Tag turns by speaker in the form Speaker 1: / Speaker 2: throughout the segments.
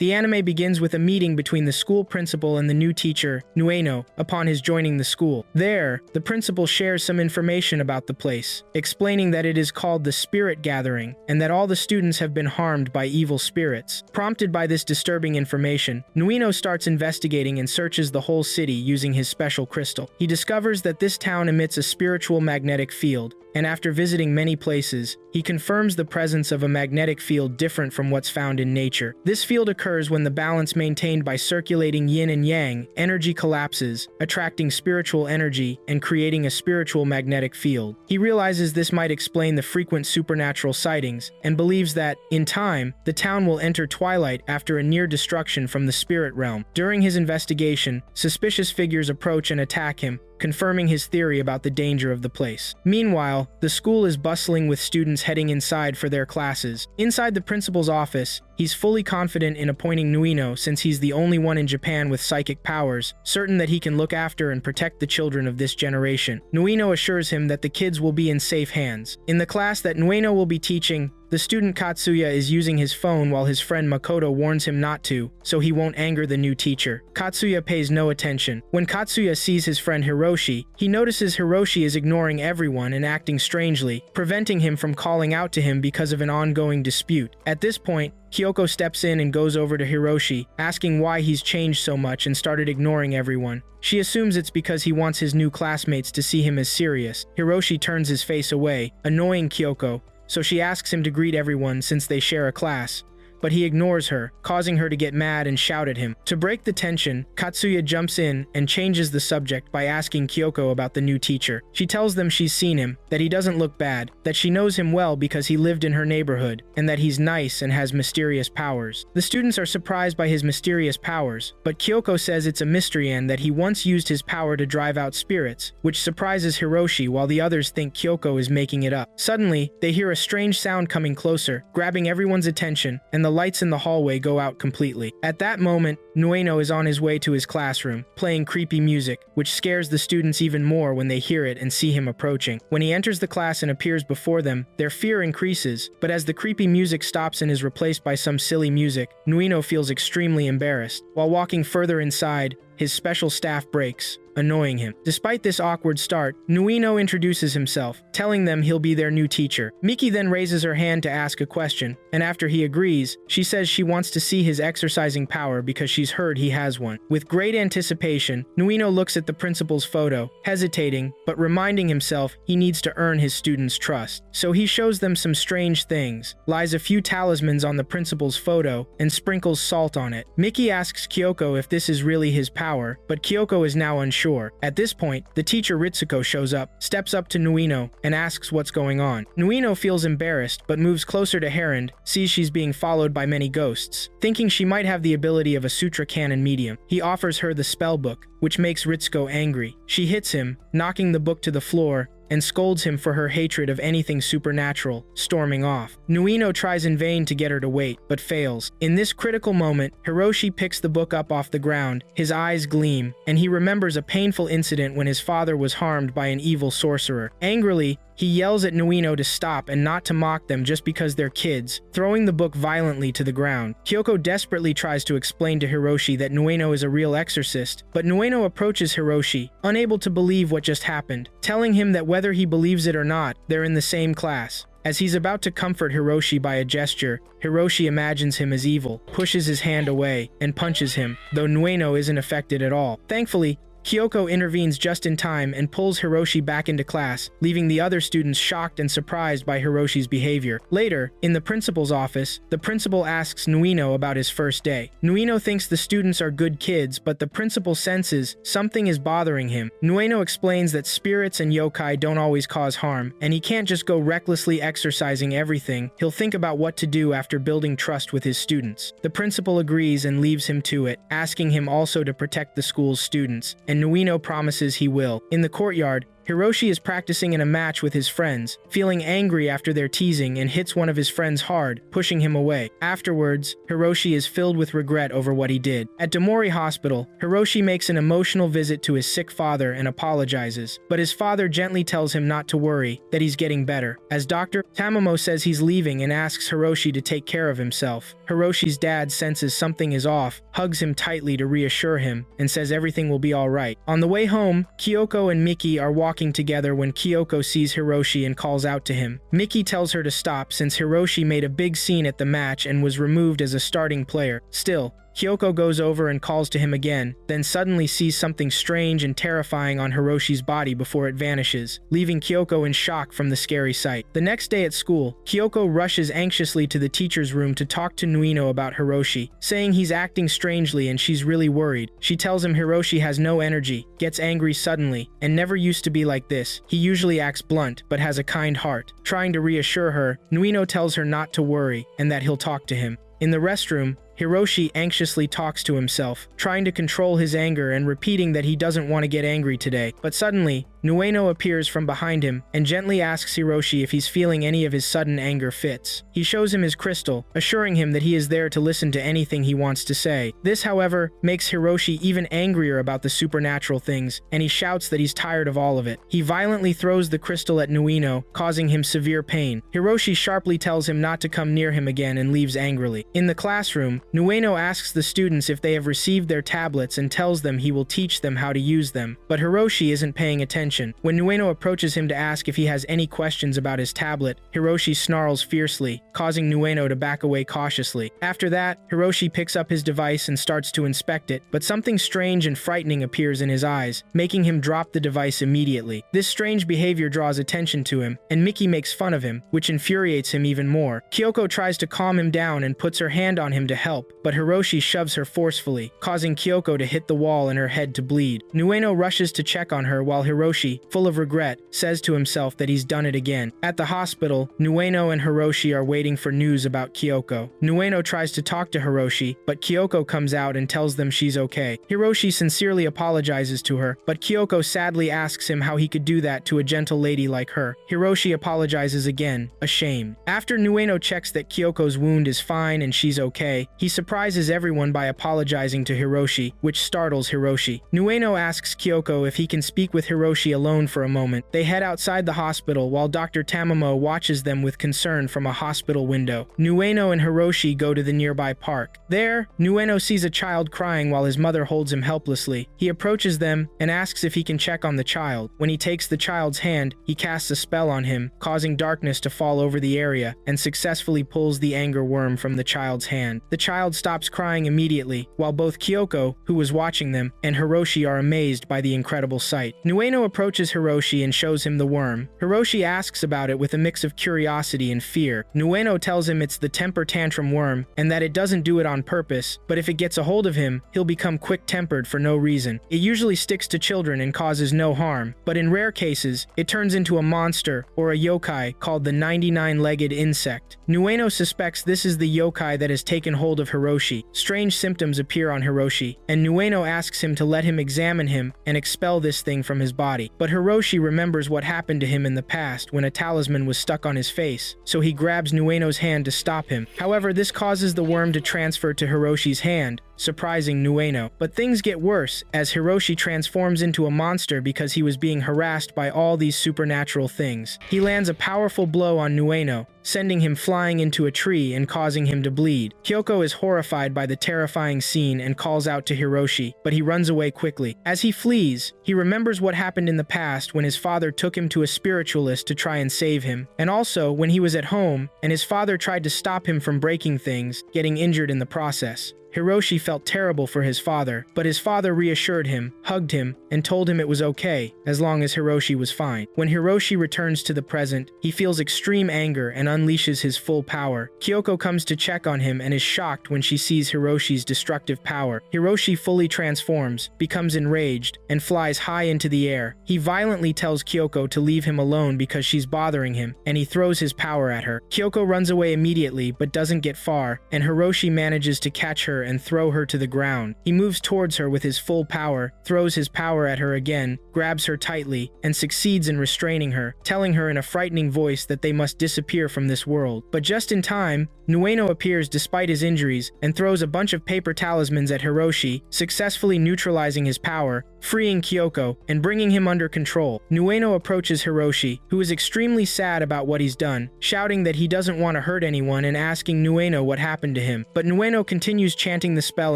Speaker 1: The anime begins with a meeting between the school principal and the new teacher, Nueno, upon his joining the school. There, the principal shares some information about the place, explaining that it is called the Spirit Gathering, and that all the students have been harmed by evil spirits. Prompted by this disturbing information, Nueno starts investigating and searches the whole city using his special crystal. He discovers that this town emits a spiritual magnetic field, and after visiting many places, he confirms the presence of a magnetic field different from what's found in nature. This field occurs when the balance maintained by circulating yin and yang energy collapses, attracting spiritual energy and creating a spiritual magnetic field. He realizes this might explain the frequent supernatural sightings, and believes that, in time, the town will enter twilight after a near destruction from the spirit realm. During his investigation, suspicious figures approach and attack him, confirming his theory about the danger of the place. Meanwhile, the school is bustling with students heading inside for their classes. Inside the principal's office, he's fully confident in appointing Nueno since he's the only one in Japan with psychic powers, certain that he can look after and protect the children of this generation. Nueno assures him that the kids will be in safe hands. In the class that Nueno will be teaching, the student Katsuya is using his phone while his friend Makoto warns him not to, so he won't anger the new teacher. Katsuya pays no attention. When Katsuya sees his friend Hiroshi, he notices Hiroshi is ignoring everyone and acting strangely, preventing him from calling out to him because of an ongoing dispute. At this point, Kyoko steps in and goes over to Hiroshi, asking why he's changed so much and started ignoring everyone. She assumes it's because he wants his new classmates to see him as serious. Hiroshi turns his face away, annoying Kyoko, so she asks him to greet everyone since they share a class. But he ignores her, causing her to get mad and shout at him. To break the tension, Katsuya jumps in and changes the subject by asking Kyoko about the new teacher. She tells them she's seen him, that he doesn't look bad, that she knows him well because he lived in her neighborhood, and that he's nice and has mysterious powers. The students are surprised by his mysterious powers, but Kyoko says it's a mystery and that he once used his power to drive out spirits, which surprises Hiroshi while the others think Kyoko is making it up. Suddenly, they hear a strange sound coming closer, grabbing everyone's attention, and the lights in the hallway go out completely. At that moment, Nueno is on his way to his classroom, playing creepy music, which scares the students even more when they hear it and see him approaching. When he enters the class and appears before them, their fear increases, but as the creepy music stops and is replaced by some silly music, Nueno feels extremely embarrassed. While walking further inside, his special staff breaks, annoying him. Despite this awkward start, Nueno introduces himself, telling them he'll be their new teacher. Miki then raises her hand to ask a question, and after he agrees, she says she wants to see his exercising power because she's heard he has one. With great anticipation, Nueno looks at the principal's photo, hesitating, but reminding himself he needs to earn his students' trust. So he shows them some strange things, lies a few talismans on the principal's photo, and sprinkles salt on it. Miki asks Kyoko if this is really his power, but Kyoko is now unsure. At this point, the teacher Ritsuko shows up, steps up to Nueno, and asks what's going on. Nueno feels embarrassed, but moves closer to Herend, sees she's being followed by many ghosts. Thinking she might have the ability of a sutra canon medium, he offers her the spell book, which makes Ritsuko angry. She hits him, knocking the book to the floor, and scolds him for her hatred of anything supernatural, storming off. Nueno tries in vain to get her to wait, but fails. In this critical moment, Hiroshi picks the book up off the ground, his eyes gleam, and he remembers a painful incident when his father was harmed by an evil sorcerer. Angrily, he yells at Nueno to stop and not to mock them just because they're kids, throwing the book violently to the ground. Kyoko desperately tries to explain to Hiroshi that Nueno is a real exorcist, but Nueno approaches Hiroshi, unable to believe what just happened, telling him that whether he believes it or not, they're in the same class. As he's about to comfort Hiroshi by a gesture, Hiroshi imagines him as evil, pushes his hand away, and punches him, though Nueno isn't affected at all. Thankfully, Kyoko intervenes just in time and pulls Hiroshi back into class, leaving the other students shocked and surprised by Hiroshi's behavior. Later, in the principal's office, the principal asks Nueno about his first day. Nueno thinks the students are good kids, but the principal senses something is bothering him. Nueno explains that spirits and yokai don't always cause harm, and he can't just go recklessly exercising everything. He'll think about what to do after building trust with his students. The principal agrees and leaves him to it, asking him also to protect the school's students, and Nueno promises he will. In the courtyard, Hiroshi is practicing in a match with his friends, feeling angry after their teasing, and hits one of his friends hard, pushing him away. Afterwards, Hiroshi is filled with regret over what he did. At Damori Hospital, Hiroshi makes an emotional visit to his sick father and apologizes, but his father gently tells him not to worry, that he's getting better. As Dr. Tamamo says he's leaving and asks Hiroshi to take care of himself, Hiroshi's dad senses something is off, hugs him tightly to reassure him, and says everything will be alright. On the way home, Kyoko and Miki are walking together when Kyoko sees Hiroshi and calls out to him. Miki tells her to stop since Hiroshi made a big scene at the match and was removed as a starting player. Still, Kyoko goes over and calls to him again, then suddenly sees something strange and terrifying on Hiroshi's body before it vanishes, leaving Kyoko in shock from the scary sight. The next day at school, Kyoko rushes anxiously to the teacher's room to talk to Nuino about Hiroshi, saying he's acting strangely and she's really worried. She tells him Hiroshi has no energy, gets angry suddenly, and never used to be like this. He usually acts blunt, but has a kind heart. Trying to reassure her, Nuino tells her not to worry and that he'll talk to him. In the restroom, Hiroshi anxiously talks to himself, trying to control his anger and repeating that he doesn't want to get angry today. But suddenly, Nueno appears from behind him and gently asks Hiroshi if he's feeling any of his sudden anger fits. He shows him his crystal, assuring him that he is there to listen to anything he wants to say. This, however, makes Hiroshi even angrier about the supernatural things, and he shouts that he's tired of all of it. He violently throws the crystal at Nueno, causing him severe pain. Hiroshi sharply tells him not to come near him again and leaves angrily. In the classroom, Nueno asks the students if they have received their tablets and tells them he will teach them how to use them, but Hiroshi isn't paying attention. When Nueno approaches him to ask if he has any questions about his tablet, Hiroshi snarls fiercely, causing Nueno to back away cautiously. After that, Hiroshi picks up his device and starts to inspect it, but something strange and frightening appears in his eyes, making him drop the device immediately. This strange behavior draws attention to him, and Miki makes fun of him, which infuriates him even more. Kyoko tries to calm him down and puts her hand on him to help, but Hiroshi shoves her forcefully, causing Kyoko to hit the wall and her head to bleed. Nueno rushes to check on her while Hiroshi, full of regret, says to himself that he's done it again. At the hospital, Nueno and Hiroshi are waiting for news about Kyoko. Nueno tries to talk to Hiroshi, but Kyoko comes out and tells them she's okay. Hiroshi sincerely apologizes to her, but Kyoko sadly asks him how he could do that to a gentle lady like her. Hiroshi apologizes again, ashamed. After Nueno checks that Kyoko's wound is fine and she's okay, he surprises everyone by apologizing to Hiroshi, which startles Hiroshi. Nueno asks Kyoko if he can speak with Hiroshi alone for a moment. They head outside the hospital while Dr. Tamamo watches them with concern from a hospital window. Nueno and Hiroshi go to the nearby park. There, Nueno sees a child crying while his mother holds him helplessly. He approaches them and asks if he can check on the child. When he takes the child's hand, he casts a spell on him, causing darkness to fall over the area, and successfully pulls the anger worm from the child's hand. The child stops crying immediately, while both Kyoko, who was watching them, and Hiroshi are amazed by the incredible sight. Nueno approaches Hiroshi and shows him the worm. Hiroshi asks about it with a mix of curiosity and fear. Nueno tells him it's the temper tantrum worm, and that it doesn't do it on purpose, but if it gets a hold of him, he'll become quick-tempered for no reason. It usually sticks to children and causes no harm, but in rare cases, it turns into a monster, or a yokai, called the 99-legged insect. Nueno suspects this is the yokai that has taken hold of Hiroshi. Strange symptoms appear on Hiroshi, and Nueno asks him to let him examine him and expel this thing from his body. But Hiroshi remembers what happened to him in the past when a talisman was stuck on his face, so he grabs Nueno's hand to stop him. However, this causes the worm to transfer to Hiroshi's hand, surprising Nueno. But things get worse as Hiroshi transforms into a monster because he was being harassed by all these supernatural things. He lands a powerful blow on Nueno, sending him flying into a tree and causing him to bleed. Kyoko is horrified by the terrifying scene and calls out to Hiroshi, but he runs away quickly. As he flees, he remembers what happened in the past when his father took him to a spiritualist to try and save him, and also when he was at home and his father tried to stop him from breaking things, getting injured in the process. Hiroshi felt terrible for his father, but his father reassured him, hugged him, and told him it was okay, as long as Hiroshi was fine. When Hiroshi returns to the present, he feels extreme anger and unleashes his full power. Kyoko comes to check on him and is shocked when she sees Hiroshi's destructive power. Hiroshi fully transforms, becomes enraged, and flies high into the air. He violently tells Kyoko to leave him alone because she's bothering him, and he throws his power at her. Kyoko runs away immediately but doesn't get far, and Hiroshi manages to catch her her and throw her to the ground. He moves towards her with his full power, throws his power at her again, grabs her tightly, and succeeds in restraining her, telling her in a frightening voice that they must disappear from this world. But just in time, Nueno appears despite his injuries and throws a bunch of paper talismans at Hiroshi, successfully neutralizing his power, freeing Kyoko, and bringing him under control. Nueno approaches Hiroshi, who is extremely sad about what he's done, shouting that he doesn't want to hurt anyone and asking Nueno what happened to him. But Nueno continues chanting the spell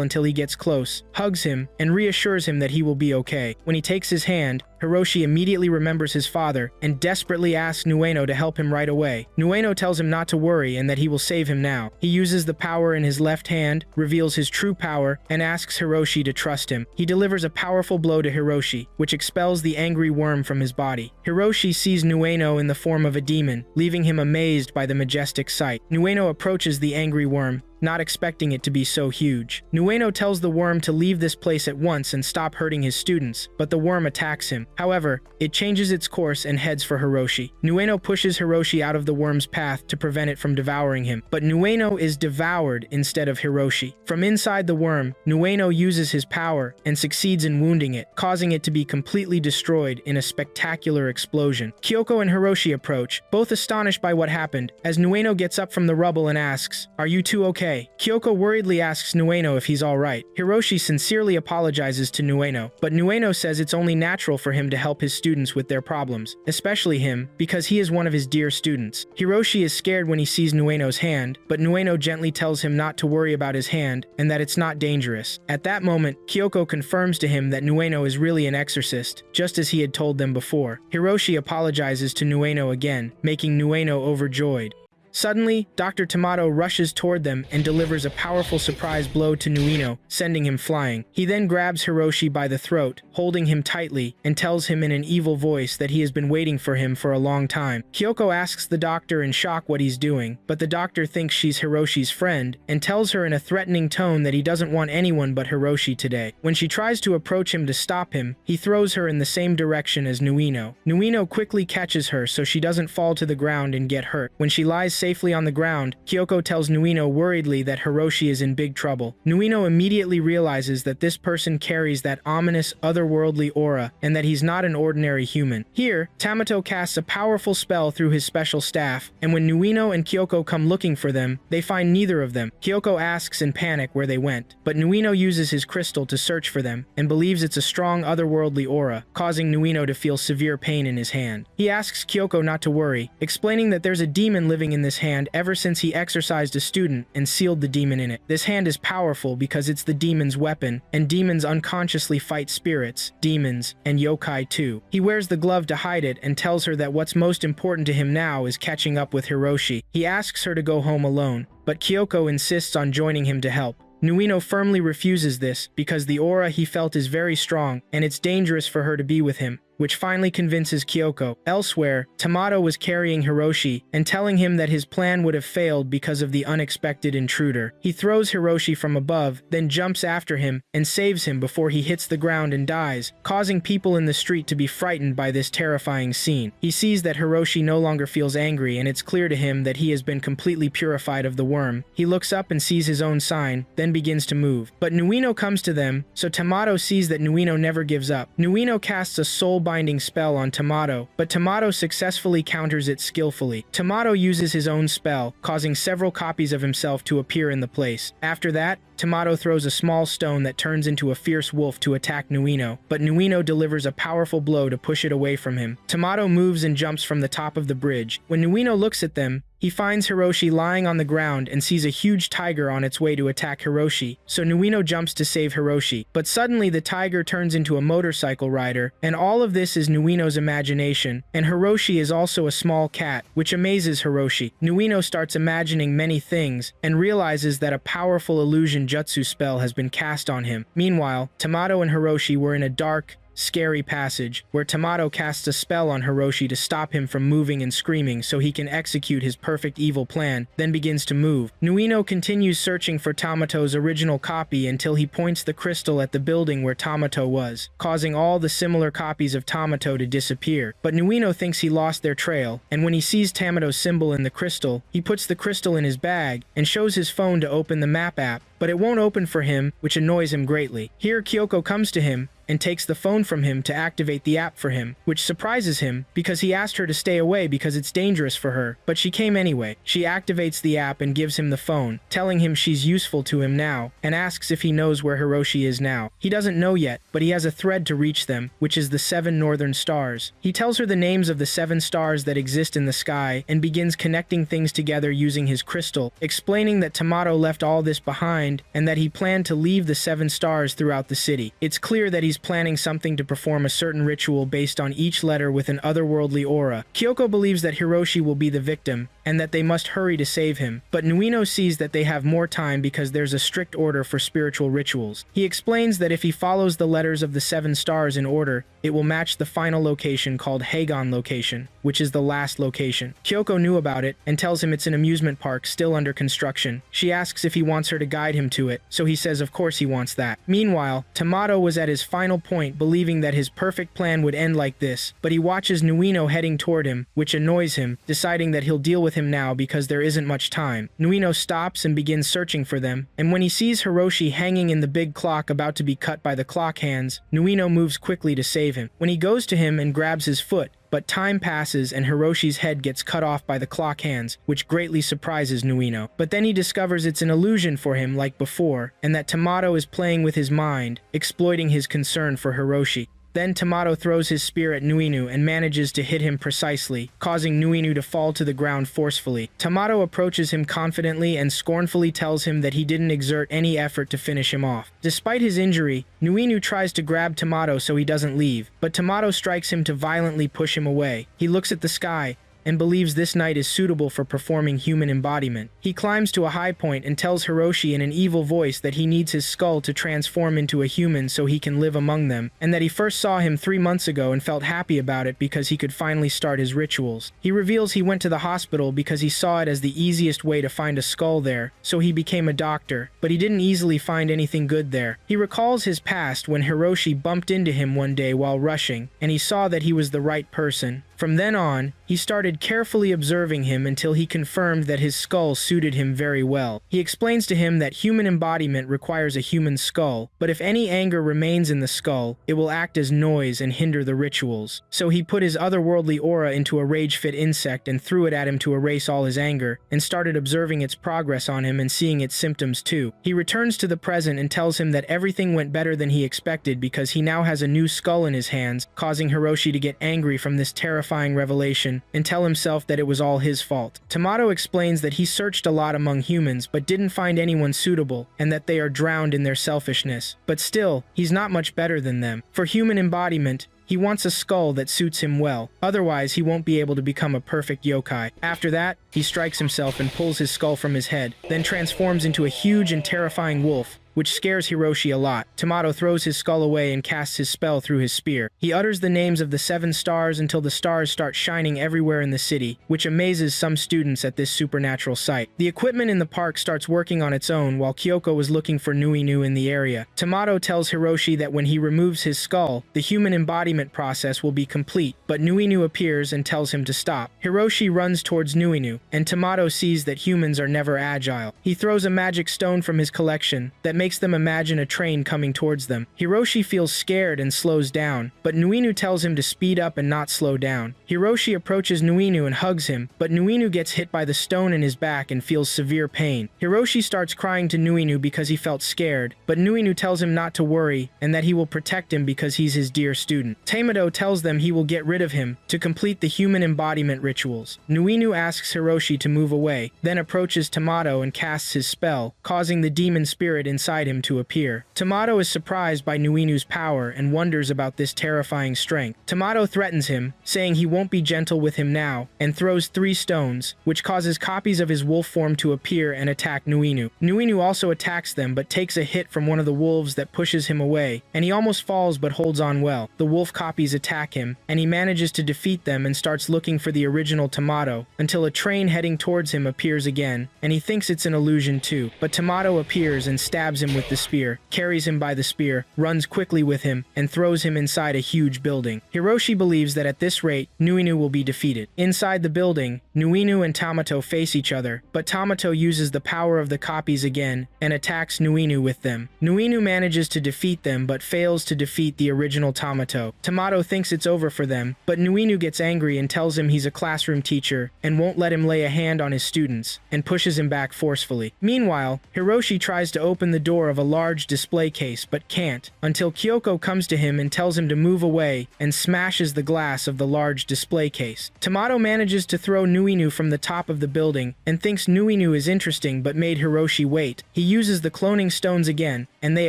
Speaker 1: until he gets close, hugs him, and reassures him that he will be okay. When he takes his hand, Hiroshi immediately remembers his father and desperately asks Nueno to help him right away. Nueno tells him not to worry and that he will save him now. He uses the power in his left hand, reveals his true power, and asks Hiroshi to trust him. He delivers a powerful blow to Hiroshi, which expels the angry worm from his body. Hiroshi sees Nueno in the form of a demon, leaving him amazed by the majestic sight. Nueno approaches the angry worm, not expecting it to be so huge. Nueno tells the worm to leave this place at once and stop hurting his students, but the worm attacks him. However, it changes its course and heads for Hiroshi. Nueno pushes Hiroshi out of the worm's path to prevent it from devouring him, but Nueno is devoured instead of Hiroshi. From inside the worm, Nueno uses his power and succeeds in wounding it, causing it to be completely destroyed in a spectacular explosion. Kyoko and Hiroshi approach, both astonished by what happened, as Nueno gets up from the rubble and asks, "Are you two okay?" Kyoko worriedly asks Nueno if he's alright. Hiroshi sincerely apologizes to Nueno, but Nueno says it's only natural for him to help his students with their problems, especially him, because he is one of his dear students. Hiroshi is scared when he sees Nueno's hand, but Nueno gently tells him not to worry about his hand and that it's not dangerous. At that moment, Kyoko confirms to him that Nueno is really an exorcist, just as he had told them before. Hiroshi apologizes to Nueno again, making Nueno overjoyed. Suddenly, Dr. Tomato rushes toward them and delivers a powerful surprise blow to Nueno, sending him flying. He then grabs Hiroshi by the throat, holding him tightly, and tells him in an evil voice that he has been waiting for him for a long time. Kyoko asks the doctor in shock what he's doing, but the doctor thinks she's Hiroshi's friend and tells her in a threatening tone that he doesn't want anyone but Hiroshi today. When she tries to approach him to stop him, he throws her in the same direction as Nueno. Nueno quickly catches her so she doesn't fall to the ground and get hurt. When she lies safely on the ground, Kyoko tells Nueno worriedly that Hiroshi is in big trouble. Nueno immediately realizes that this person carries that ominous, otherworldly aura, and that he's not an ordinary human. Here, Tamato casts a powerful spell through his special staff, and when Nueno and Kyoko come looking for them, they find neither of them. Kyoko asks in panic where they went, but Nueno uses his crystal to search for them, and believes it's a strong otherworldly aura, causing Nueno to feel severe pain in his hand. He asks Kyoko not to worry, explaining that there's a demon living in this hand ever since he exorcised a student and sealed the demon in it. This hand is powerful because it's the demon's weapon, and demons unconsciously fight spirits, demons, and yokai too. He wears the glove to hide it and tells her that what's most important to him now is catching up with Hiroshi. He asks her to go home alone, but Kyoko insists on joining him to help. Nueno firmly refuses this because the aura he felt is very strong and it's dangerous for her to be with him, which finally convinces Kyoko. Elsewhere, Tomato was carrying Hiroshi and telling him that his plan would have failed because of the unexpected intruder. He throws Hiroshi from above, then jumps after him and saves him before he hits the ground and dies, causing people in the street to be frightened by this terrifying scene. He sees that Hiroshi no longer feels angry and it's clear to him that he has been completely purified of the worm. He looks up and sees his own sign, then begins to move. But Nueno comes to them, so Tomato sees that Nueno never gives up. Nueno casts a soul-binding spell on Tomato, but Tomato successfully counters it skillfully. Tomato uses his own spell, causing several copies of himself to appear in the place. After that, Tomato throws a small stone that turns into a fierce wolf to attack Nueno, but Nueno delivers a powerful blow to push it away from him. Tomato moves and jumps from the top of the bridge. When Nueno looks at them, he finds Hiroshi lying on the ground and sees a huge tiger on its way to attack Hiroshi, so Nueno jumps to save Hiroshi. But suddenly the tiger turns into a motorcycle rider, and all of this is Nueno's imagination, and Hiroshi is also a small cat, which amazes Hiroshi. Nueno starts imagining many things, and realizes that a powerful illusion jutsu spell has been cast on him. Meanwhile, Tomato and Hiroshi were in a dark, scary passage, where Tamato casts a spell on Hiroshi to stop him from moving and screaming so he can execute his perfect evil plan, then begins to move. Nuino continues searching for Tamato's original copy until he points the crystal at the building where Tamato was, causing all the similar copies of Tamato to disappear. But Nuino thinks he lost their trail, and when he sees Tamato's symbol in the crystal, he puts the crystal in his bag and shows his phone to open the map app, but it won't open for him, which annoys him greatly. Here, Kyoko comes to him and takes the phone from him to activate the app for him, which surprises him because he asked her to stay away because it's dangerous for her, but she came anyway. She activates the app and gives him the phone, telling him she's useful to him now, and asks if he knows where Hiroshi is now. He doesn't know yet, but he has a thread to reach them, which is the 7 northern stars. He tells her the names of the 7 stars that exist in the sky and begins connecting things together using his crystal, explaining that Tamato left all this behind and that he planned to leave the 7 stars throughout the city. It's clear that he's planning something to perform a certain ritual based on each letter with an otherworldly aura. Kyoko believes that Hiroshi will be the victim, and that they must hurry to save him, but Nuino sees that they have more time because there's a strict order for spiritual rituals. He explains that if he follows the letters of the 7 stars in order, it will match the final location called Hagon location, which is the last location. Kyoko knew about it and tells him it's an amusement park still under construction. She asks if he wants her to guide him to it, so he says of course he wants that. Meanwhile, Tamato was at his final point, believing that his perfect plan would end like this, but he watches Nuino heading toward him, which annoys him, deciding that he'll deal with him now because there isn't much time. Nuino stops and begins searching for them, and when he sees Hiroshi hanging in the big clock about to be cut by the clock hands, Nuino moves quickly to save him. When he goes to him and grabs his foot, but time passes and Hiroshi's head gets cut off by the clock hands, which greatly surprises Nuino. But then he discovers it's an illusion for him like before, and that Tamato is playing with his mind, exploiting his concern for Hiroshi. Then Tamato throws his spear at Nuino and manages to hit him precisely, causing Nuino to fall to the ground forcefully. Tamato approaches him confidently and scornfully tells him that he didn't exert any effort to finish him off. Despite his injury, Nuino tries to grab Tamato so he doesn't leave, but Tamato strikes him to violently push him away. He looks at the sky and believes this night is suitable for performing human embodiment. He climbs to a high point and tells Hiroshi in an evil voice that he needs his skull to transform into a human so he can live among them, and that he first saw him 3 months ago and felt happy about it because he could finally start his rituals. He reveals he went to the hospital because he saw it as the easiest way to find a skull there, so he became a doctor, but he didn't easily find anything good there. He recalls his past when Hiroshi bumped into him one day while rushing, and he saw that he was the right person. From then on, he started carefully observing him until he confirmed that his skull suited him very well. He explains to him that human embodiment requires a human skull, but if any anger remains in the skull, it will act as noise and hinder the rituals. So he put his otherworldly aura into a rage-fit insect and threw it at him to erase all his anger, and started observing its progress on him and seeing its symptoms too. He returns to the present and tells him that everything went better than he expected because he now has a new skull in his hands, causing Hiroshi to get angry from this terrifying revelation and tell himself that it was all his fault. Tamato explains that he searched a lot among humans but didn't find anyone suitable and that they are drowned in their selfishness. But still, he's not much better than them. For human embodiment, he wants a skull that suits him well, otherwise he won't be able to become a perfect yokai. After that, he strikes himself and pulls his skull from his head, then transforms into a huge and terrifying wolf, which scares Hiroshi a lot. Tamato throws his skull away and casts his spell through his spear. He utters the names of the 7 stars until the stars start shining everywhere in the city, which amazes some students at this supernatural sight. The equipment in the park starts working on its own while Kyoko was looking for Nuino in the area. Tamato tells Hiroshi that when he removes his skull, the human embodiment process will be complete, but Nuino appears and tells him to stop. Hiroshi runs towards Nuino, and Tamato sees that humans are never agile. He throws a magic stone from his collection that makes them imagine a train coming towards them. Hiroshi feels scared and slows down, but Nuino tells him to speed up and not slow down. Hiroshi approaches Nuino and hugs him, but Nuino gets hit by the stone in his back and feels severe pain. Hiroshi starts crying to Nuino because he felt scared, but Nuino tells him not to worry and that he will protect him because he's his dear student. Tamado tells them he will get rid of him to complete the human embodiment rituals. Nuino asks Hiroshi to move away, then approaches Tamato and casts his spell, causing the demon spirit inside inside him to appear. Tamato is surprised by Nuinu's power and wonders about this terrifying strength. Tamato threatens him, saying he won't be gentle with him now, and throws 3 stones, which causes copies of his wolf form to appear and attack Nuinu. Nuinu also attacks them but takes a hit from one of the wolves that pushes him away, and he almost falls but holds on well. The wolf copies attack him, and he manages to defeat them and starts looking for the original Tamato, until a train heading towards him appears again, and he thinks it's an illusion too. But Tamato appears and stabs him with the spear, carries him by the spear, runs quickly with him, and throws him inside a huge building. Hiroshi believes that at this rate, Nuinu will be defeated. Inside the building, Nuinu and Tamato face each other, but Tamato uses the power of the copies again and attacks Nuinu with them. Nuinu manages to defeat them but fails to defeat the original Tamato. Tamato thinks it's over for them, but Nuinu gets angry and tells him he's a classroom teacher and won't let him lay a hand on his students, and pushes him back forcefully. Meanwhile, Hiroshi tries to open the door of a large display case but can't, until Kyoko comes to him and tells him to move away and smashes the glass of the large display case. Tamato manages to throw Nuinu from the top of the building and thinks Nuinu is interesting but made Hiroshi wait. He uses the cloning stones again, and they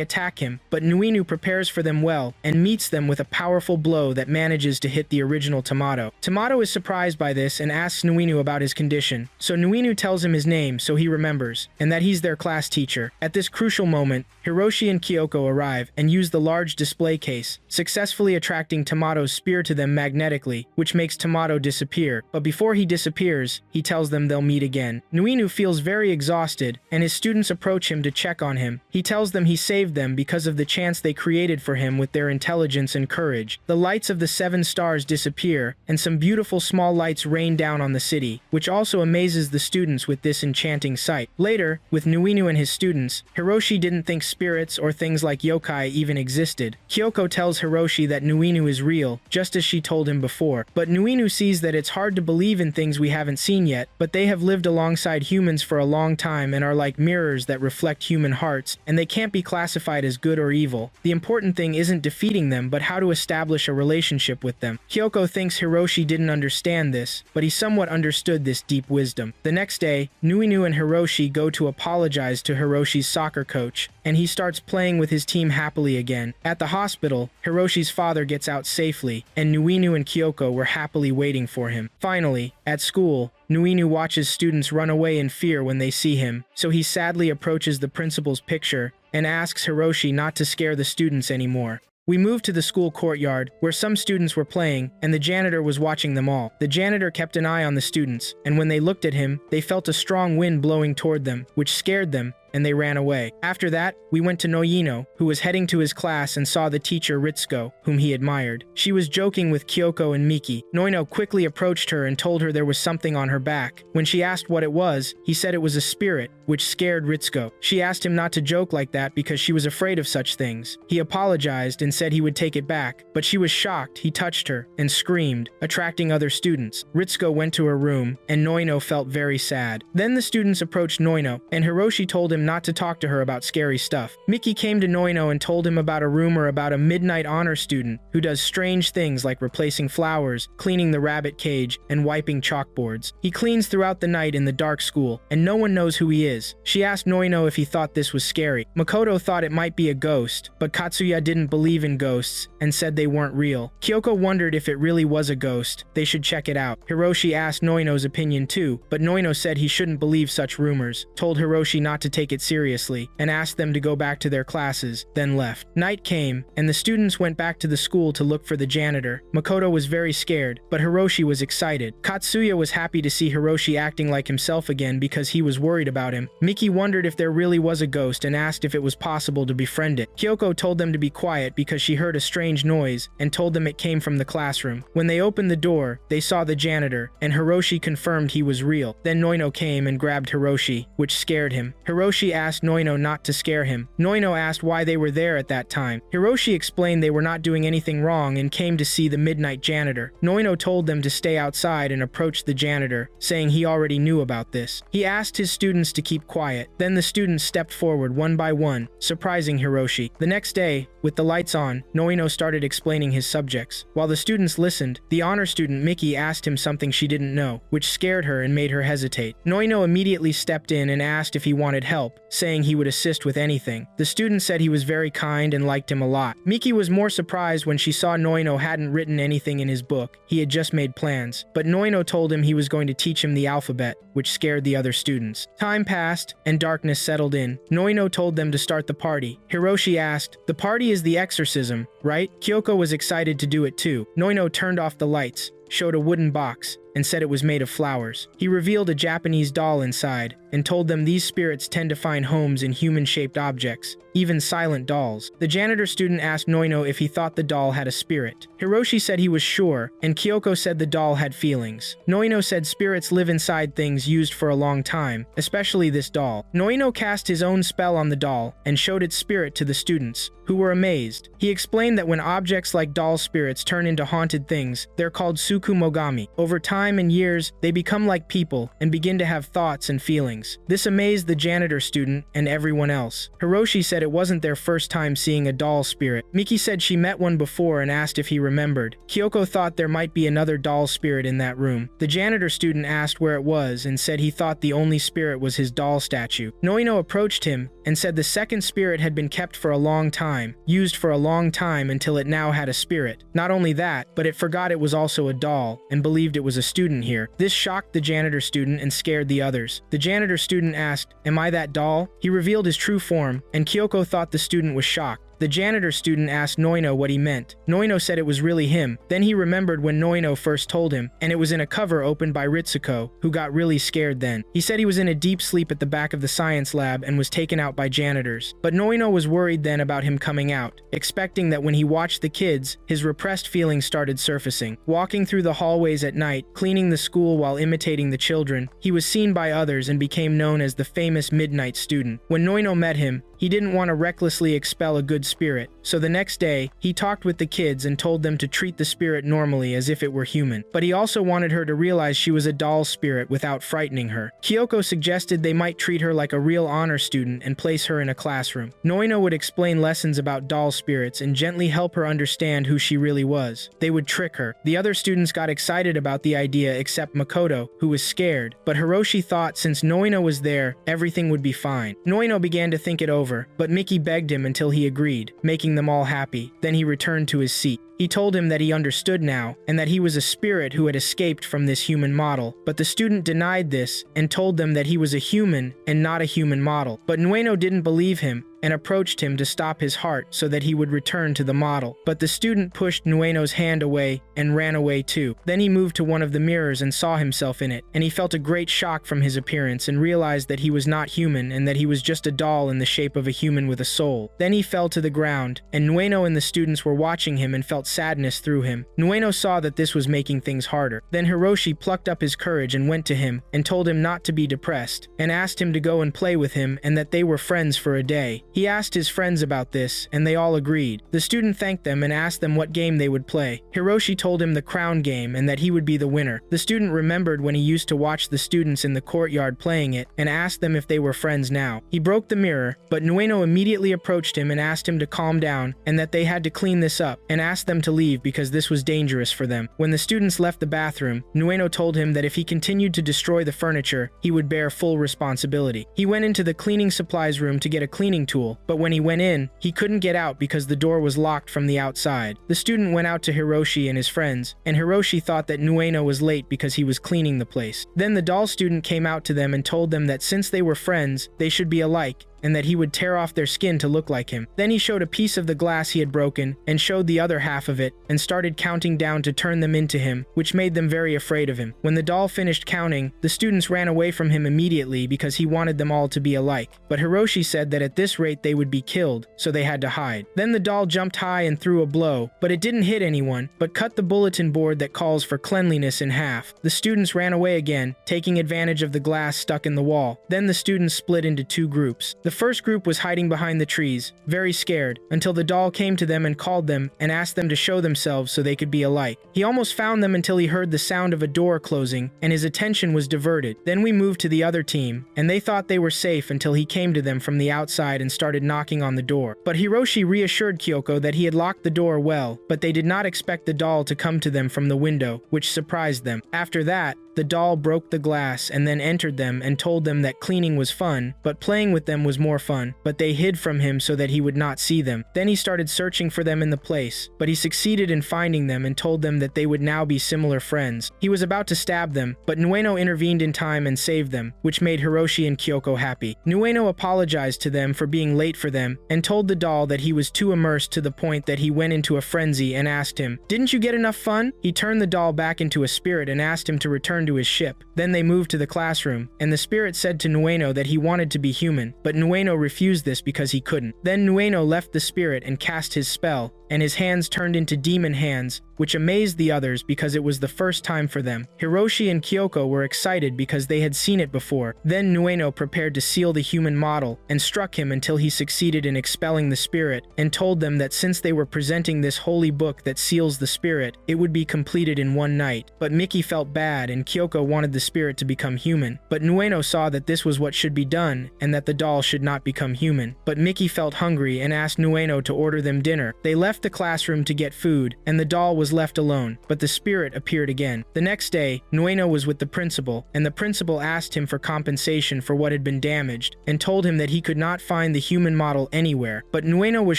Speaker 1: attack him, but Nuinu prepares for them well and meets them with a powerful blow that manages to hit the original Tamato. Tamato is surprised by this and asks Nuinu about his condition, so Nuinu tells him his name so he remembers, and that he's their class teacher. At this crucial moment, Hiroshi and Kyoko arrive and use the large display case, successfully attracting Tamato's spear to them magnetically, which makes Tamato disappear, but before he disappears, he tells them they'll meet again. Nuinu feels very exhausted, and his students approach him to check on him. He tells them he saved them because of the chance they created for him with their intelligence and courage. The lights of the 7 stars disappear, and some beautiful small lights rain down on the city, which also amazes the students with this enchanting sight. Later, with Nuinu and his students, Hiroshi didn't think spirits or things like yokai even existed. Kyoko tells Hiroshi that Nuinu is real, just as she told him before, but Nuinu sees that it's hard to believe in things we haven't seen yet, but they have lived alongside humans for a long time and are like mirrors that reflect human hearts, and they can't be classified as good or evil. The important thing isn't defeating them, but how to establish a relationship with them. Kyoko thinks Hiroshi didn't understand this, but he somewhat understood this deep wisdom. The next day, Nuinu and Hiroshi go to apologize to Hiroshi's soccer coach, and he starts playing with his team happily again. At the hospital, Hiroshi's father gets out safely, and Nuinu and Kyoko were happily waiting for him. Finally, at school, Nuinu watches students run away in fear when they see him, so he sadly approaches the principal's picture and asks Hiroshi not to scare the students anymore. We moved to the school courtyard, where some students were playing, and the janitor was watching them all. The janitor kept an eye on the students, and when they looked at him, they felt a strong wind blowing toward them, which scared them, and they ran away. After that, we went to Noino, who was heading to his class and saw the teacher Ritsuko, whom he admired. She was joking with Kyoko and Miki. Noino quickly approached her and told her there was something on her back. When she asked what it was, he said it was a spirit, which scared Ritsuko. She asked him not to joke like that because she was afraid of such things. He apologized and said he would take it back, but she was shocked. He touched her and screamed, attracting other students. Ritsuko went to her room, and Noino felt very sad. Then the students approached Noino, and Hiroshi told him not to talk to her about scary stuff. Miki came to Noino and told him about a rumor about a midnight honor student who does strange things like replacing flowers, cleaning the rabbit cage, and wiping chalkboards. He cleans throughout the night in the dark school, and no one knows who he is. She asked Noino if he thought this was scary. Makoto thought it might be a ghost, but Katsuya didn't believe in ghosts and said they weren't real. Kyoko wondered if it really was a ghost. They should check it out. Hiroshi asked Noino's opinion too, but Noino said he shouldn't believe such rumors, told Hiroshi not to take it seriously, and asked them to go back to their classes, then left. Night came, and the students went back to the school to look for the janitor. Makoto was very scared, but Hiroshi was excited. Katsuya was happy to see Hiroshi acting like himself again because he was worried about him. Miki wondered if there really was a ghost and asked if it was possible to befriend it. Kyoko told them to be quiet because she heard a strange noise and told them it came from the classroom. When they opened the door, they saw the janitor, and Hiroshi confirmed he was real. Then Noino came and grabbed Hiroshi, which scared him. Hiroshi asked Noino not to scare him. Noino asked why they were there at that time. Hiroshi explained they were not doing anything wrong and came to see the midnight janitor. Noino told them to stay outside and approached the janitor, saying he already knew about this. He asked his students to keep quiet. Then the students stepped forward one by one, surprising Hiroshi. The next day, with the lights on, Noino started explaining his subjects. While the students listened, the honor student Miki asked him something she didn't know, which scared her and made her hesitate. Noino immediately stepped in and asked if he wanted help, help, saying he would assist with anything. The student said he was very kind and liked him a lot. Miki was more surprised when she saw Noino hadn't written anything in his book. He had just made plans. But Noino told him he was going to teach him the alphabet, which scared the other students. Time passed, and darkness settled in. Noino told them to start the party. Hiroshi asked, "The party is the exorcism, right?" Kyoko was excited to do it too. Noino turned off the lights, showed a wooden box, and said it was made of flowers. He revealed a Japanese doll inside, and told them these spirits tend to find homes in human-shaped objects, even silent dolls. The janitor student asked Noino if he thought the doll had a spirit. Hiroshi said he was sure, and Kyoko said the doll had feelings. Noino said spirits live inside things used for a long time, especially this doll. Noino cast his own spell on the doll, and showed its spirit to the students, who were amazed. He explained that when objects like doll spirits turn into haunted things, they're called tsukumogami. Over time and years, they become like people, and begin to have thoughts and feelings. This amazed the janitor student and everyone else. Hiroshi said it wasn't their first time seeing a doll spirit. Miki said she met one before and asked if he remembered. Kyoko thought there might be another doll spirit in that room. The janitor student asked where it was and said he thought the only spirit was his doll statue. Noino approached him and said the second spirit had been kept for a long time, used for a long time until it now had a spirit. Not only that, but it forgot it was also a doll and believed it was a student here. This shocked the janitor student and scared the others. The janitor student asked, "Am I that doll?" He revealed his true form, and Kyoko thought the student was shocked. The janitor student asked Noino what he meant. Noino said it was really him. Then he remembered when Noino first told him, and it was in a cover opened by Ritsuko, who got really scared then. He said he was in a deep sleep at the back of the science lab and was taken out by janitors. But Noino was worried then about him coming out, expecting that when he watched the kids, his repressed feelings started surfacing. Walking through the hallways at night, cleaning the school while imitating the children, he was seen by others and became known as the famous Midnight Student. When Noino met him, he didn't want to recklessly expel a good spirit, so the next day, he talked with the kids and told them to treat the spirit normally as if it were human. But he also wanted her to realize she was a doll spirit without frightening her. Kyoko suggested they might treat her like a real honor student and place her in a classroom. Noino would explain lessons about doll spirits and gently help her understand who she really was. They would trick her. The other students got excited about the idea except Makoto, who was scared, but Hiroshi thought since Noino was there, everything would be fine. Noino began to think it over, but Miki begged him until he agreed, making them all happy. Then he returned to his seat. He told him that he understood now, and that he was a spirit who had escaped from this human model. But the student denied this, and told them that he was a human and not a human model. But Nueno didn't believe him, and approached him to stop his heart so that he would return to the model. But the student pushed Nueno's hand away and ran away too. Then he moved to one of the mirrors and saw himself in it, and he felt a great shock from his appearance and realized that he was not human and that he was just a doll in the shape of a human with a soul. Then he fell to the ground, and Nueno and the students were watching him and felt sadness through him. Nueno saw that this was making things harder. Then Hiroshi plucked up his courage and went to him and told him not to be depressed, and asked him to go and play with him and that they were friends for a day. He asked his friends about this, and they all agreed. The student thanked them and asked them what game they would play. Hiroshi told him the crown game and that he would be the winner. The student remembered when he used to watch the students in the courtyard playing it and asked them if they were friends now. He broke the mirror, but Nueno immediately approached him and asked him to calm down and that they had to clean this up, and asked them to leave because this was dangerous for them. When the students left the bathroom, Nueno told him that if he continued to destroy the furniture, he would bear full responsibility. He went into the cleaning supplies room to get a cleaning tool, but when he went in, he couldn't get out because the door was locked from the outside. The student went out to Hiroshi and his friends, and Hiroshi thought that Nueno was late because he was cleaning the place. Then the doll student came out to them and told them that since they were friends, they should be alike, and that he would tear off their skin to look like him. Then he showed a piece of the glass he had broken, and showed the other half of it, and started counting down to turn them into him, which made them very afraid of him. When the doll finished counting, the students ran away from him immediately because he wanted them all to be alike. But Hiroshi said that at this rate they would be killed, so they had to hide. Then the doll jumped high and threw a blow, but it didn't hit anyone, but cut the bulletin board that calls for cleanliness in half. The students ran away again, taking advantage of the glass stuck in the wall. Then the students split into two groups. The first group was hiding behind the trees, very scared, until the doll came to them and called them and asked them to show themselves so they could be alike. He almost found them until he heard the sound of a door closing, and his attention was diverted. Then we moved to the other team, and they thought they were safe until he came to them from the outside and started knocking on the door. But Hiroshi reassured Kyoko that he had locked the door well, but they did not expect the doll to come to them from the window, which surprised them. After that, the doll broke the glass and then entered them and told them that cleaning was fun, but playing with them was more fun, but they hid from him so that he would not see them. Then he started searching for them in the place, but he succeeded in finding them and told them that they would now be similar friends. He was about to stab them, but Nueno intervened in time and saved them, which made Hiroshi and Kyoko happy. Nueno apologized to them for being late for them and told the doll that he was too immersed to the point that he went into a frenzy and asked him, "Didn't you get enough fun?" He turned the doll back into a spirit and asked him to return to his ship. Then they moved to the classroom, and the spirit said to Nueno that he wanted to be human, but Nueno refused this because he couldn't. Then Nueno left the spirit and cast his spell, and his hands turned into demon hands, which amazed the others because it was the first time for them. Hiroshi and Kyoko were excited because they had seen it before. Then Nueno prepared to seal the human model and struck him until he succeeded in expelling the spirit and told them that since they were presenting this holy book that seals the spirit, it would be completed in one night. But Miki felt bad and Kyoko wanted the spirit to become human. But Nueno saw that this was what should be done and that the doll should not become human. But Miki felt hungry and asked Nueno to order them dinner. They left the classroom to get food and the doll was left alone, but the spirit appeared again. The next day, Nueno was with the principal, and the principal asked him for compensation for what had been damaged, and told him that he could not find the human model anywhere. But Nueno was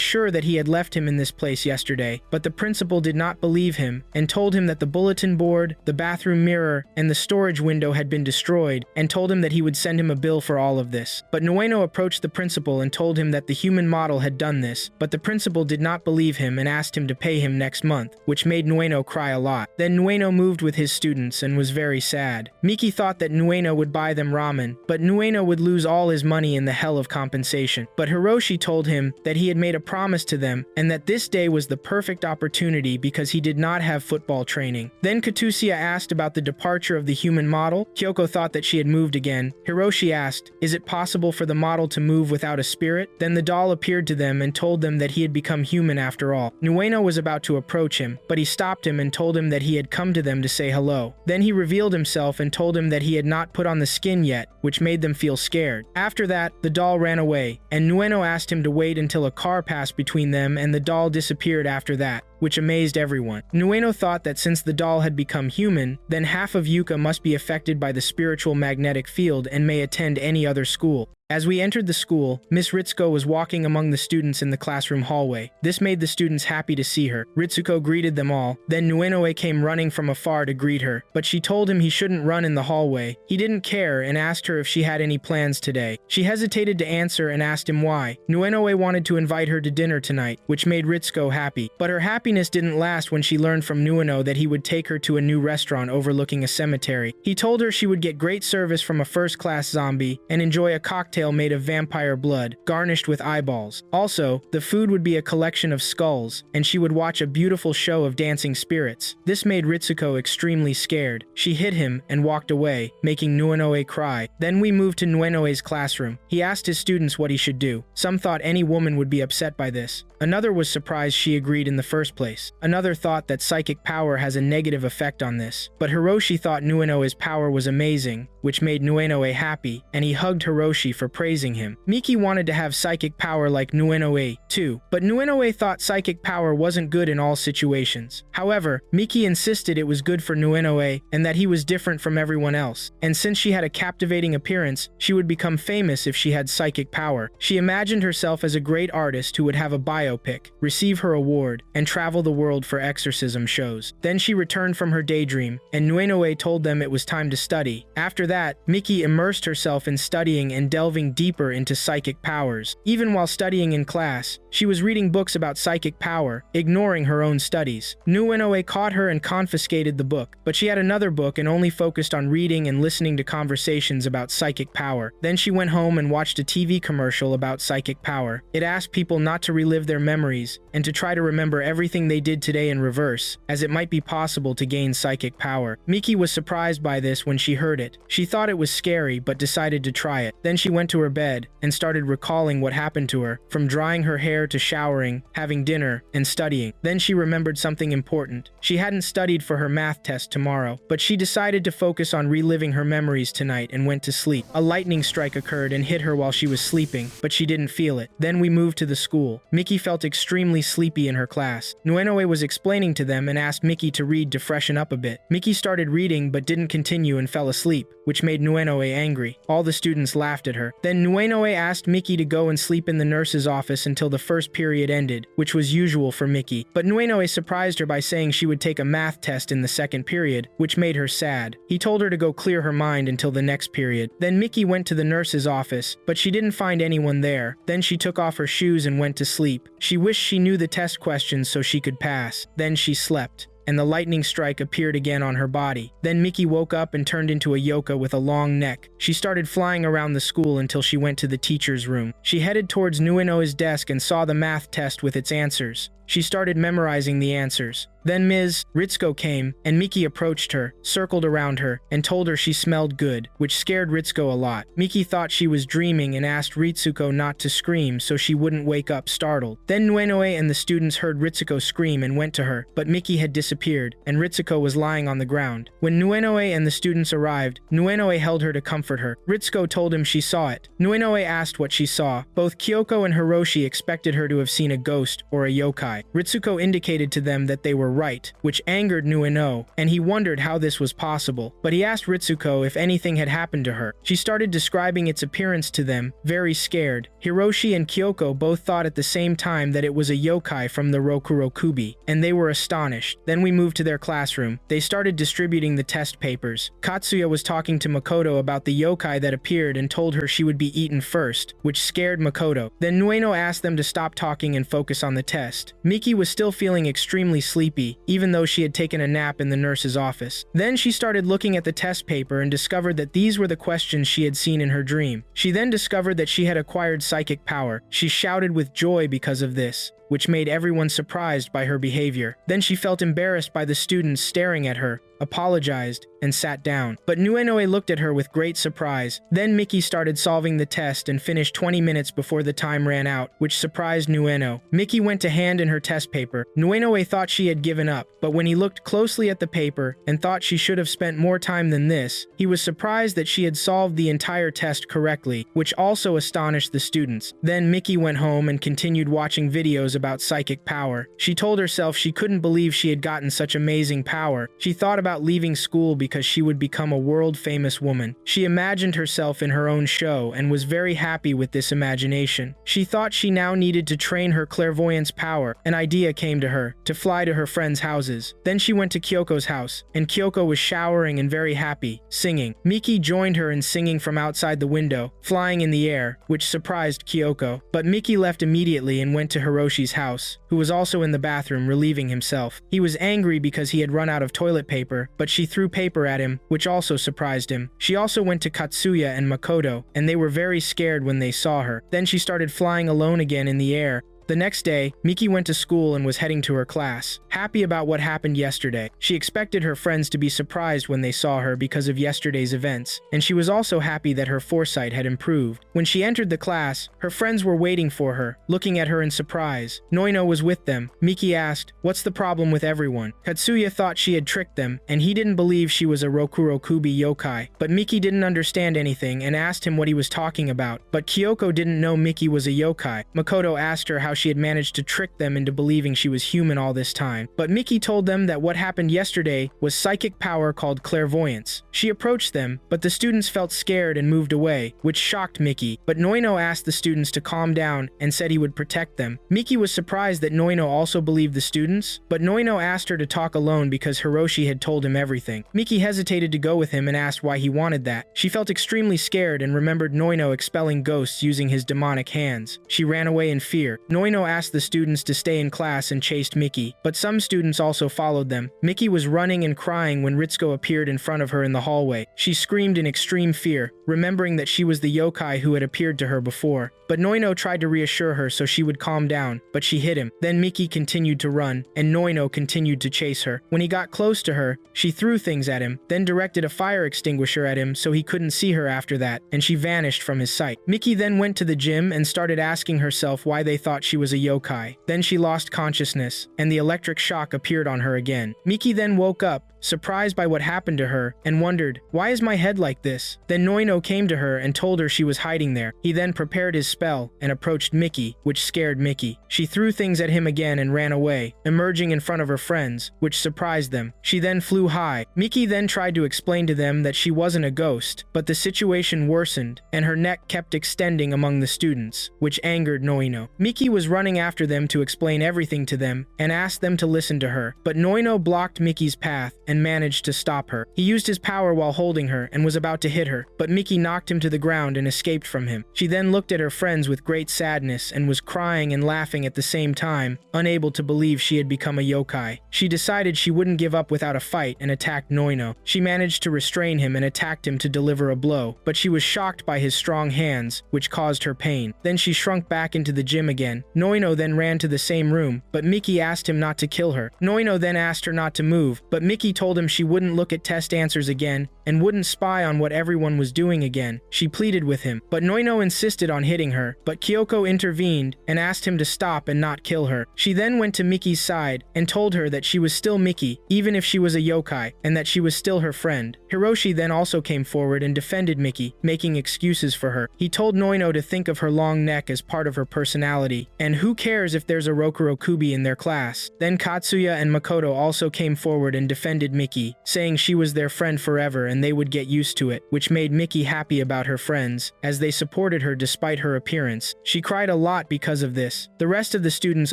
Speaker 1: sure that he had left him in this place yesterday, but the principal did not believe him, and told him that the bulletin board, the bathroom mirror, and the storage window had been destroyed, and told him that he would send him a bill for all of this. But Nueno approached the principal and told him that the human model had done this, but the principal did not believe him and asked him to pay him next month, which made Nueno cry a lot. Then Nueno moved with his students and was very sad. Miki thought that Nueno would buy them ramen, but Nueno would lose all his money in the hell of compensation. But Hiroshi told him that he had made a promise to them and that this day was the perfect opportunity because he did not have football training. Then Katusia asked about the departure of the human model. Kyoko thought that she had moved again. Hiroshi asked, "Is it possible for the model to move without a spirit?" Then the doll appeared to them and told them that he had become human after all. Nueno was about to approach him, but he stopped him and told him that he had come to them to say hello. Then he revealed himself and told him that he had not put on the skin yet, which made them feel scared. After that, the doll ran away, and Nueno asked him to wait until a car passed between them and the doll disappeared after that, which amazed everyone. Nueno thought that since the doll had become human, then half of Yuka must be affected by the spiritual magnetic field and may attend any other school. As we entered the school, Miss Ritsuko was walking among the students in the classroom hallway. This made the students happy to see her. Ritsuko greeted them all. Then Nuenoe came running from afar to greet her, but she told him he shouldn't run in the hallway. He didn't care and asked her if she had any plans today. She hesitated to answer and asked him why. Nuenoe wanted to invite her to dinner tonight, which made Ritsuko happy. But her happiness didn't last when she learned from Nueno that he would take her to a new restaurant overlooking a cemetery. He told her she would get great service from a first-class zombie and enjoy a cocktail made of vampire blood, garnished with eyeballs. Also, the food would be a collection of skulls, and she would watch a beautiful show of dancing spirits. This made Ritsuko extremely scared. She hit him and walked away, making Nuenoe cry. Then we moved to Nuenoe's classroom. He asked his students what he should do. Some thought any woman would be upset by this. Another was surprised she agreed in the first place. Another thought that psychic power has a negative effect on this. But Hiroshi thought Nuenoe's power was amazing, which made Nuenoe happy, and he hugged Hiroshi for praising him. Miki wanted to have psychic power like Nuenoe, too, but Nuenoe thought psychic power wasn't good in all situations. However, Miki insisted it was good for Nuenoe and that he was different from everyone else, and since she had a captivating appearance, she would become famous if she had psychic power. She imagined herself as a great artist who would have a biopic, receive her award, and travel the world for exorcism shows. Then she returned from her daydream, and Nuenoe told them it was time to study. After that, Miki immersed herself in studying and delving deeper into psychic powers. Even while studying in class, she was reading books about psychic power, ignoring her own studies. Nuenoe caught her and confiscated the book, but she had another book and only focused on reading and listening to conversations about psychic power. Then she went home and watched a TV commercial about psychic power. It asked people not to relive their memories and to try to remember everything they did today in reverse, as it might be possible to gain psychic power. Miki was surprised by this when she heard it. She thought it was scary but decided to try it. Then she went to her bed and started recalling what happened to her, from drying her hair to showering, having dinner, and studying. Then she remembered something important. She hadn't studied for her math test tomorrow, but she decided to focus on reliving her memories tonight and went to sleep. A lightning strike occurred and hit her while she was sleeping, but she didn't feel it. Then we moved to the school. Miki felt felt extremely sleepy in her class. Nuenoe was explaining to them and asked Miki to read to freshen up a bit. Miki started reading but didn't continue and fell asleep, which made Nuenoe angry. All the students laughed at her. Then Nuenoe asked Miki to go and sleep in the nurse's office until the first period ended, which was usual for Miki. But Nuenoe surprised her by saying she would take a math test in the second period, which made her sad. He told her to go clear her mind until the next period. Then Miki went to the nurse's office, but she didn't find anyone there. Then she took off her shoes and went to sleep. She wished she knew the test questions so she could pass. Then she slept, and the lightning strike appeared again on her body. Then Miki woke up and turned into a yoka with a long neck. She started flying around the school until she went to the teacher's room. She headed towards Nuenoe's desk and saw the math test with its answers. She started memorizing the answers. Then Ms. Ritsuko came, and Miki approached her, circled around her, and told her she smelled good, which scared Ritsuko a lot. Miki thought she was dreaming and asked Ritsuko not to scream so she wouldn't wake up startled. Then Nuenoe and the students heard Ritsuko scream and went to her, but Miki had disappeared, and Ritsuko was lying on the ground. When Nuenoe and the students arrived, Nuenoe held her to comfort her. Ritsuko told him she saw it. Nuenoe asked what she saw. Both Kyoko and Hiroshi expected her to have seen a ghost or a yokai. Ritsuko indicated to them that they were right, which angered Nuenoe, and he wondered how this was possible. But he asked Ritsuko if anything had happened to her. She started describing its appearance to them, very scared. Hiroshi and Kyoko both thought at the same time that it was a yokai from the Rokurokubi, and they were astonished. Then we moved to their classroom. They started distributing the test papers. Katsuya was talking to Makoto about the yokai that appeared and told her she would be eaten first, which scared Makoto. Then Nueno asked them to stop talking and focus on the test. Miki was still feeling extremely sleepy, even though she had taken a nap in the nurse's office. Then she started looking at the test paper and discovered that these were the questions she had seen in her dream. She then discovered that she had acquired psychic power. She shouted with joy because of this, which made everyone surprised by her behavior. Then she felt embarrassed by the students staring at her, apologized, and sat down. But Nuenoe looked at her with great surprise. Then Miki started solving the test and finished 20 minutes before the time ran out, which surprised Nueno. Miki went to hand in her test paper. Nuenoe thought she had given up, but when he looked closely at the paper and thought she should have spent more time than this, he was surprised that she had solved the entire test correctly, which also astonished the students. Then Miki went home and continued watching videos about psychic power. She told herself she couldn't believe she had gotten such amazing power. She thought about leaving school because she would become a world-famous woman. She imagined herself in her own show and was very happy with this imagination. She thought she now needed to train her clairvoyance power. An idea came to her, to fly to her friends' houses. Then she went to Kyoko's house, and Kyoko was showering and very happy, singing. Miki joined her in singing from outside the window, flying in the air, which surprised Kyoko. But Miki left immediately and went to Hiroshi's house, who was also in the bathroom relieving himself. He was angry because he had run out of toilet paper, but she threw paper at him, which also surprised him. She also went to Katsuya and Makoto, and they were very scared when they saw her. Then she started flying alone again in the air. The next day, Miki went to school and was heading to her class, happy about what happened yesterday. She expected her friends to be surprised when they saw her because of yesterday's events, and she was also happy that her foresight had improved. When she entered the class, her friends were waiting for her, looking at her in surprise. Noino was with them. Miki asked, "What's the problem with everyone?" Katsuya thought she had tricked them, and he didn't believe she was a Rokurokubi yokai, but Miki didn't understand anything and asked him what he was talking about. But Kyoko didn't know Miki was a yokai. Makoto asked her how she had managed to trick them into believing she was human all this time. But Miki told them that what happened yesterday was psychic power called clairvoyance. She approached them, but the students felt scared and moved away, which shocked Miki. But Noino asked the students to calm down and said he would protect them. Miki was surprised that Noino also believed the students, but Noino asked her to talk alone because Hiroshi had told him everything. Miki hesitated to go with him and asked why he wanted that. She felt extremely scared and remembered Noino expelling ghosts using his demonic hands. She ran away in fear. Noino asked the students to stay in class and chased Miki, but some students also followed them. Miki was running and crying when Ritsuko appeared in front of her in the hallway. She screamed in extreme fear, remembering that she was the yokai who had appeared to her before. But Noino tried to reassure her so she would calm down, but she hit him. Then Miki continued to run, and Noino continued to chase her. When he got close to her, she threw things at him, then directed a fire extinguisher at him so he couldn't see her after that, and she vanished from his sight. Miki then went to the gym and started asking herself why they thought she was a yokai. Then she lost consciousness, and the electric shock appeared on her again. Miki then woke up, surprised by what happened to her, and wondered, "Why is my head like this?" Then Noino came to her and told her she was hiding there. He then prepared his spell and approached Miki, which scared Miki. She threw things at him again and ran away, emerging in front of her friends, which surprised them. She then flew high. Miki then tried to explain to them that she wasn't a ghost, but the situation worsened, and her neck kept extending among the students, which angered Noino. Miki was running after them to explain everything to them and asked them to listen to her, but Noino blocked Miki's path and managed to stop her. He used his power while holding her and was about to hit her, but Miki knocked him to the ground and escaped from him. She then looked at her friends with great sadness and was crying and laughing at the same time, unable to believe she had become a yokai. She decided she wouldn't give up without a fight and attacked Noino. She managed to restrain him and attacked him to deliver a blow, but she was shocked by his strong hands, which caused her pain. Then she shrunk back into the gym again. Noino then ran to the same room, but Miki asked him not to kill her. Noino then asked her not to move, but Miki told him she wouldn't look at test answers again and wouldn't spy on what everyone was doing again. She pleaded with him, but Noino insisted on hitting her, but Kyoko intervened and asked him to stop and not kill her. She then went to Miki's side and told her that she was still Miki, even if she was a yokai, and that she was still her friend. Hiroshi then also came forward and defended Miki, making excuses for her. He told Noino to think of her long neck as part of her personality, and who cares if there's a Rokurokubi in their class. Then Katsuya and Makoto also came forward and defended Miki, saying she was their friend forever and they would get used to it, which made Miki happy about her friends, as they supported her despite her appearance. She cried a lot because of this. The rest of the students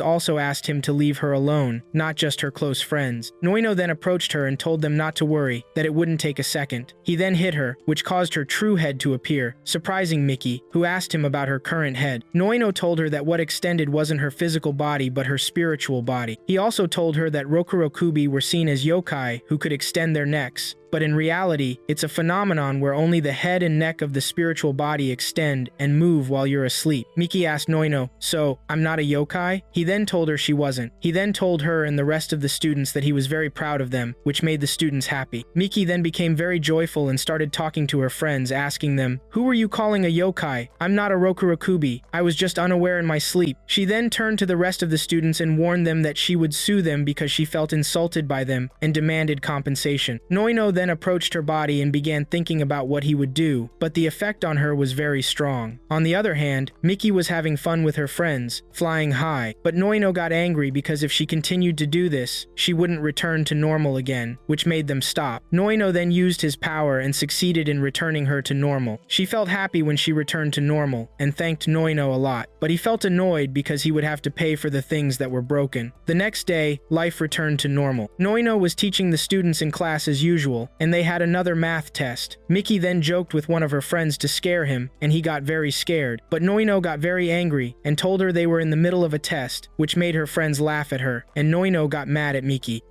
Speaker 1: also asked him to leave her alone, not just her close friends. Noino then approached her and told them not to worry, that it wouldn't take a second. He then hit her, which caused her true head to appear, surprising Miki, who asked him about her current head. Noino told her that what extended wasn't her physical body but her spiritual body. He also told her that Rokurokubi were seen as yokai who could extend their necks, but in reality, it's a phenomenon where only the head and neck of the spiritual body extend and move while you're asleep. Miki asked Noino, "So, I'm not a yokai?" He then told her she wasn't. He then told her and the rest of the students that he was very proud of them, which made the students happy. Miki then became very joyful and started talking to her friends, asking them, "Who were you calling a yokai? I'm not a Rokurokubi. I was just unaware in my sleep." She then turned to the rest of the students and warned them that she would sue them because she felt insulted by them and demanded compensation. Noino then approached her body and began thinking about what he would do, but the effect on her was very strong. On the other hand, Miki was having fun with her friends, flying high, but Noino got angry because if she continued to do this, she wouldn't return to normal again, which made them stop. Noino then used his power and succeeded in returning her to normal. She felt happy when she returned to normal and thanked Noino a lot, but he felt annoyed because he would have to pay for the things that were broken. The next day, life returned to normal. Noino was teaching the students in class as usual, and they had another math test. Miki then joked with one of her friends to scare him, and he got very scared. But Noino got very angry and told her they were in the middle of a test, which made her friends laugh at her, and Noino got mad at Miki.